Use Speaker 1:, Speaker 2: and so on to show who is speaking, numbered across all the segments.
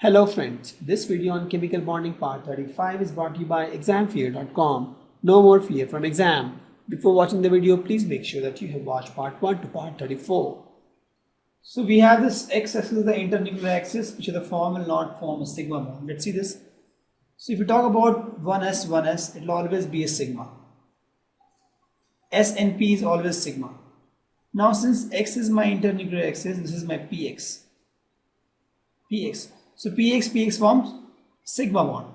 Speaker 1: Hello friends, this video on chemical bonding part 35 is brought to you by examfear.com. No more fear from exam. Before watching the video, please make sure that you have watched part 1 to part 34. So we have this x-axis, the internuclear axis, which is the form will not form a sigma bond. Let's see this. So if you talk about 1s, it will always be a sigma. S and P is always sigma. Now since x is my internuclear axis, this is my px. So px forms sigma bond.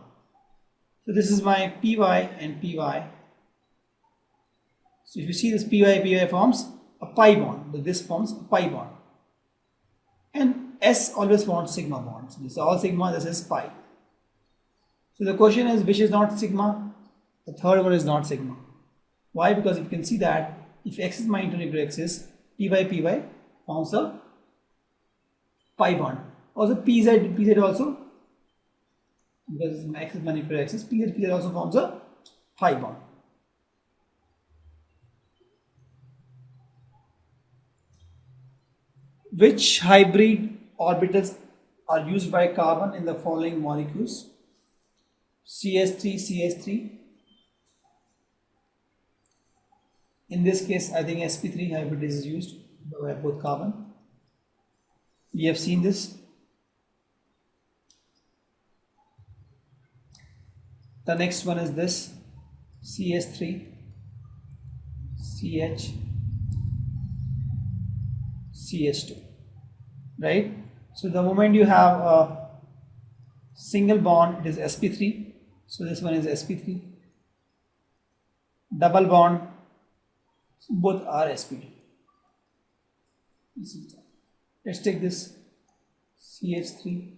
Speaker 1: So this is my py and py. So if you see this py forms a pi bond. So this forms a pi bond. And s always forms sigma bonds. So this is all sigma, this is pi. So the question is, which is not sigma? The third one is not sigma. Why? Because you can see that if x is my internuclear axis, py forms a pi bond. Also pz also, because x is my nuclear axis, pz also forms a pi bond. Which hybrid orbitals are used by carbon in the following molecules? CH3. In this case, I think sp3 hybrid is used by both carbon. We have seen this. The next one is this CH3 CH2, right? So the moment you have a single bond, it is sp3. So this one is sp3. Double bond, so both are sp2. Let's take this CH3,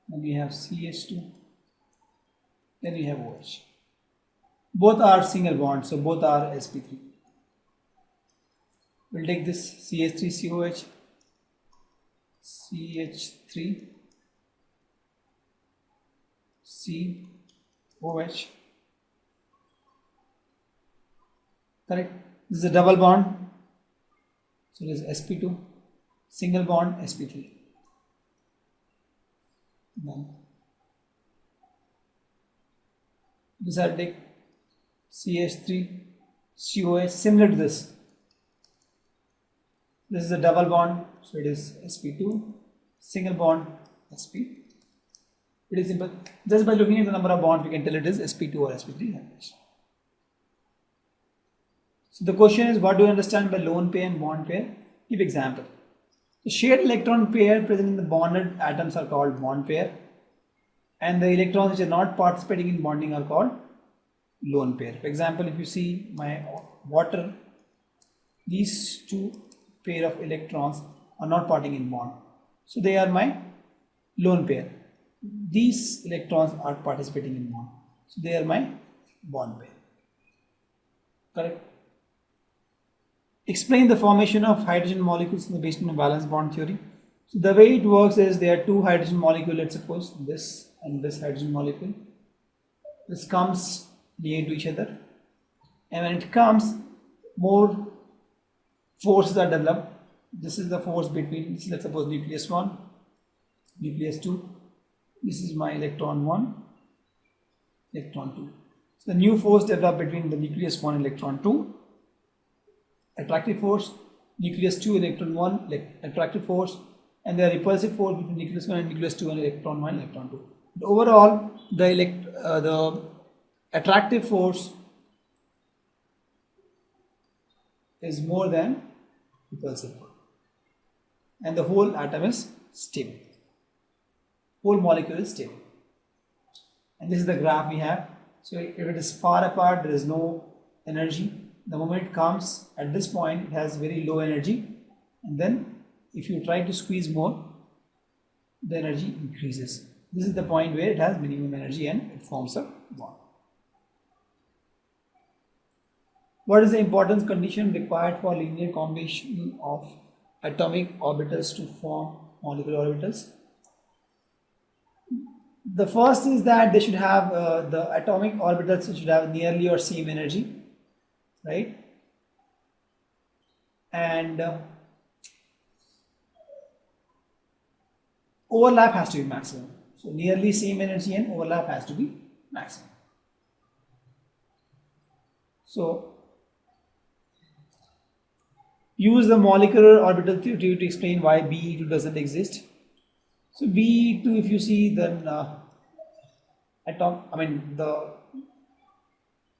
Speaker 1: then we have CH2, then we have OH. Both are single bonds, so both are sp3. We'll take this CH3COH, CH3 COH. Correct. This is a double bond, so this is sp2. Single bond, sp3. Done. This I'll take CH3 COH, similar to this. This is a double bond, so it is sp2. Single bond, sp. It is simple. Just by looking at the number of bonds, we can tell it is sp2 or sp3. So the question is, what do you understand by lone pair and bond pair? Give example. The shared electron pair present in the bonded atoms are called bond pair, and the electrons which are not participating in bonding are called lone pair. For example, if you see my water, these two pair of electrons are not parting in bond, so they are my lone pair. These electrons are participating in bond, so they are my bond pair. Correct. Explain the formation of hydrogen molecules in the based on valence bond theory. So the way it works is there are two hydrogen molecules, let's suppose this and this hydrogen molecule. This comes near to each other, and when it comes, more forces are developed. This is the force between, this is, let's suppose, nucleus 1, nucleus 2. This is my electron 1, electron 2. So the new force developed between the nucleus 1 and electron 2. Attractive force, nucleus 2, electron 1, attractive force, and the repulsive force between nucleus 1 and nucleus 2 and electron 1 and electron 2. But overall, the attractive force is more than repulsive force, and the whole atom is stable. Whole molecule is stable. And this is the graph we have. So if it is far apart, there is no energy. The moment it comes at this point, it has very low energy, and then if you try to squeeze more, the energy increases. This is the point where it has minimum energy and it forms a bond. What is the importance condition required for linear combination of atomic orbitals to form molecular orbitals? The first is that they should have the atomic orbitals should have nearly or same energy, right? And overlap has to be maximum. So nearly same energy and overlap has to be maximum. So use the molecular orbital theory to explain why BE2 doesn't exist. So BE2, if you see, then the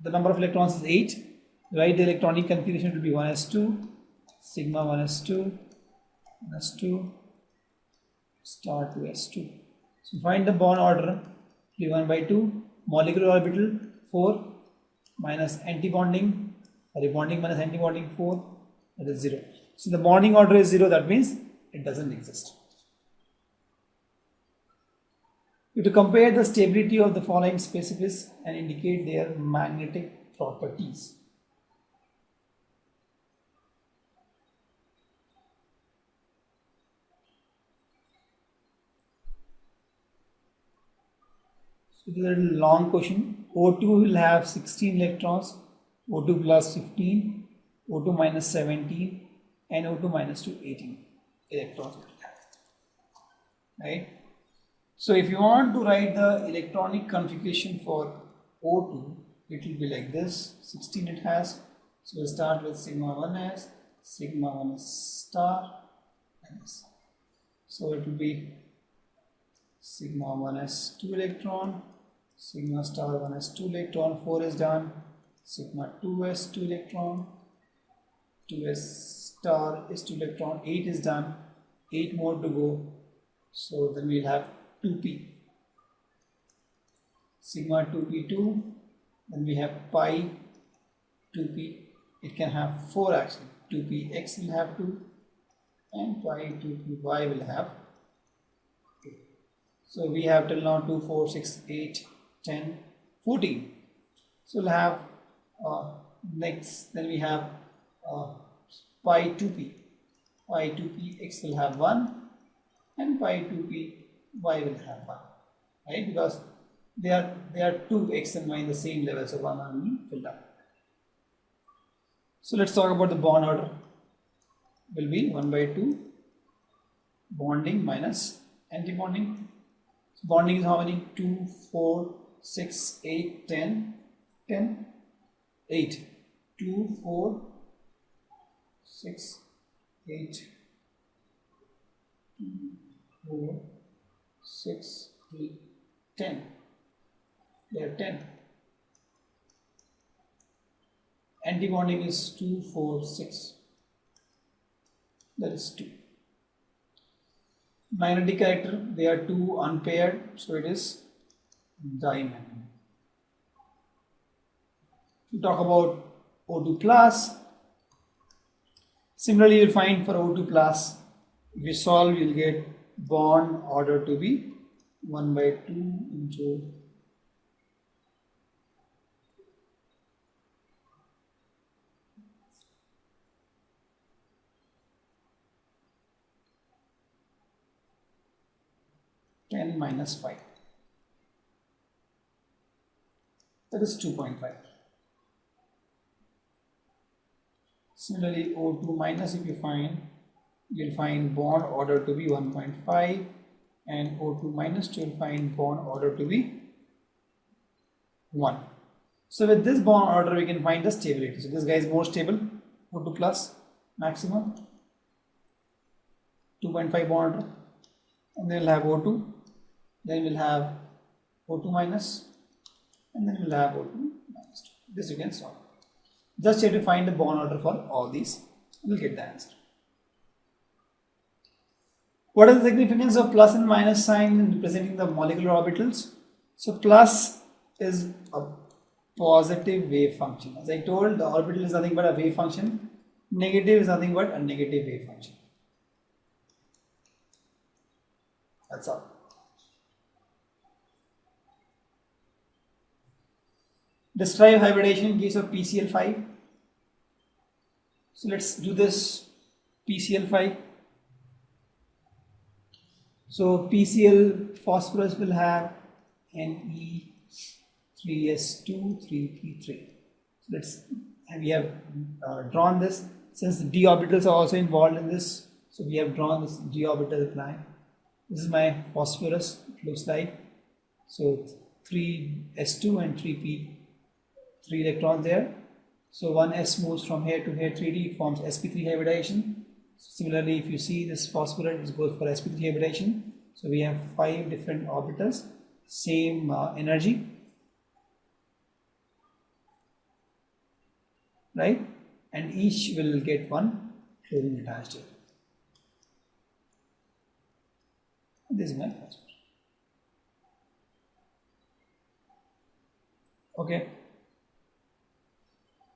Speaker 1: number of electrons is 8, right? The electronic configuration will be 1s2, sigma 1s2, 1s2, star 2s2. So find the bond order, 1 by 2, molecular orbital 4, minus anti-bonding, bonding minus anti-bonding 4, that is 0. So the bonding order is 0, that means it doesn't exist. To compare the stability of the following specifics and indicate their magnetic properties. So this is a little long question. O2 will have 16 electrons, O2 plus 15, O2 minus 17, and O2 minus 2, 18 electrons. Right? So if you want to write the electronic configuration for O2, it will be like this. 16 it has. So we'll start with sigma 1s, sigma 1s star, and this. So it will be sigma 1s 2 electron, sigma star 1s 2 electron, 4 is done, sigma 2s 2 electron, 2s star is 2 electron, 8 is done, 8 more to go. So then we'll have 2p, sigma 2p2, then we have pi 2p, it can have 4 actually, 2px will have 2 and pi 2py will have 2. So we have till now 2, 4, 6, 8, 10, 14. So we'll have next, then we have pi 2p, pi 2px will have 1 and pi 2p y will have 1, right? Because they are two x and y in the same level, so 1 only filled up. So let's talk about the bond order. Will be 1 by 2 bonding minus anti-bonding. So bonding is how many? 2, 4, 6, 8, 10, 10, 8, 2, 4, 6, 8, 2, 4, 6, 8, 10. They are 10. Anti-bonding is 2, 4, 6. That is 2. Magnetic character, they are 2 unpaired, so it is dimagnetic. To talk about O2 plus, similarly you will find for O2 plus, if you solve you will get bond order to be 1 by 2 into 10 minus 5. That is 2.5. Similarly, O2 minus, if you find, you'll find bond order to be 1.5, and O2 minus you'll find bond order to be 1. So with this bond order we can find the stability. So this guy is more stable, O2 plus maximum, 2.5 bond order, and then we'll have O2, then we'll have O2 minus, and then we'll have O2 minus 2. This you can solve. Just have to find the bond order for all these. We'll get the answer. What is the significance of plus and minus sign in representing the molecular orbitals? So plus is a positive wave function. As I told, the orbital is nothing but a wave function. Negative is nothing but a negative wave function. That's all. Describe hybridization in case of PCl5. So let's do this PCl5. So PCl phosphorus will have Ne3s2 3p3. So we have drawn this. Since the d orbitals are also involved in this, so we have drawn this d orbital line. This is my phosphorus, it looks like. So 3s2 and 3p, 3 electrons there. So 1s moves from here to here 3d, it forms sp3 hybridization. Similarly, if you see this phosphorus, it goes for sp3 hybridization. So we have 5 different orbitals, same energy, right? And each will get one chlorine attached here. This is my phosphorus. Okay.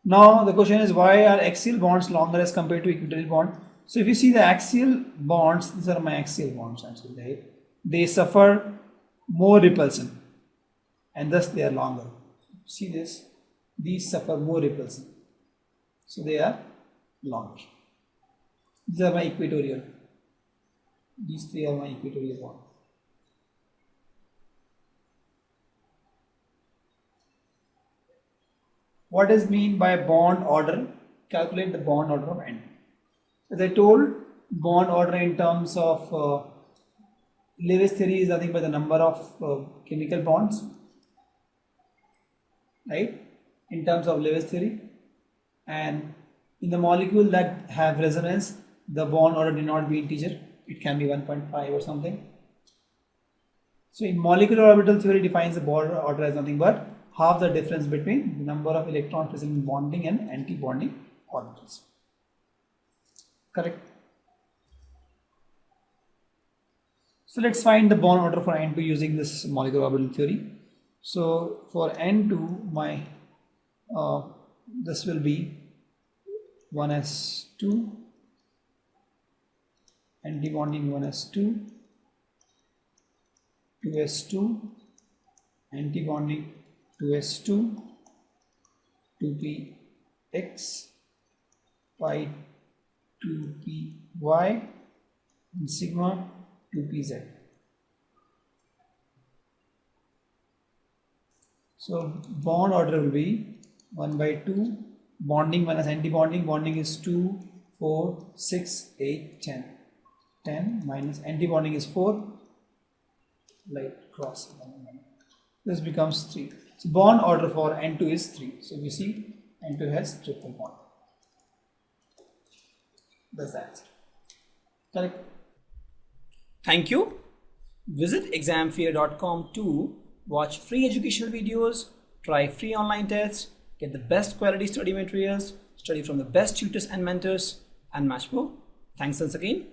Speaker 1: Now the question is, why are axial bonds longer as compared to equatorial bond? So if you see the axial bonds, these are my axial bonds actually, right? They suffer more repulsion and thus they are longer. See this? These suffer more repulsion, so they are longer. These are my equatorial. These three are my equatorial bonds. What is mean by bond order? Calculate the bond order of N. As I told, bond order in terms of Lewis theory is nothing but the number of chemical bonds, right? In terms of Lewis theory, and in the molecule that have resonance, the bond order need not be integer. It can be 1.5 or something. So in molecular orbital theory defines the bond order as nothing but half the difference between the number of electrons present in bonding and anti-bonding orbitals. Correct? So let's find the bond order for N2 using this molecular orbital theory. So for N2, my this will be 1s2, anti-bonding 1s2, 2s2, anti-bonding 2s2, 2px, pi 2py, and sigma 2pz. So bond order will be 1 by 2, bonding minus anti-bonding, bonding is 2, 4, 6, 8, 10. 10 minus anti-bonding is 4, light cross. This becomes 3. So bond order for N2 is 3. So we see N2 has triple bond. That's the answer. Correct.
Speaker 2: Thank you. Visit examfear.com to watch free educational videos, try free online tests, get the best quality study materials, study from the best tutors and mentors, and much more. Thanks once again.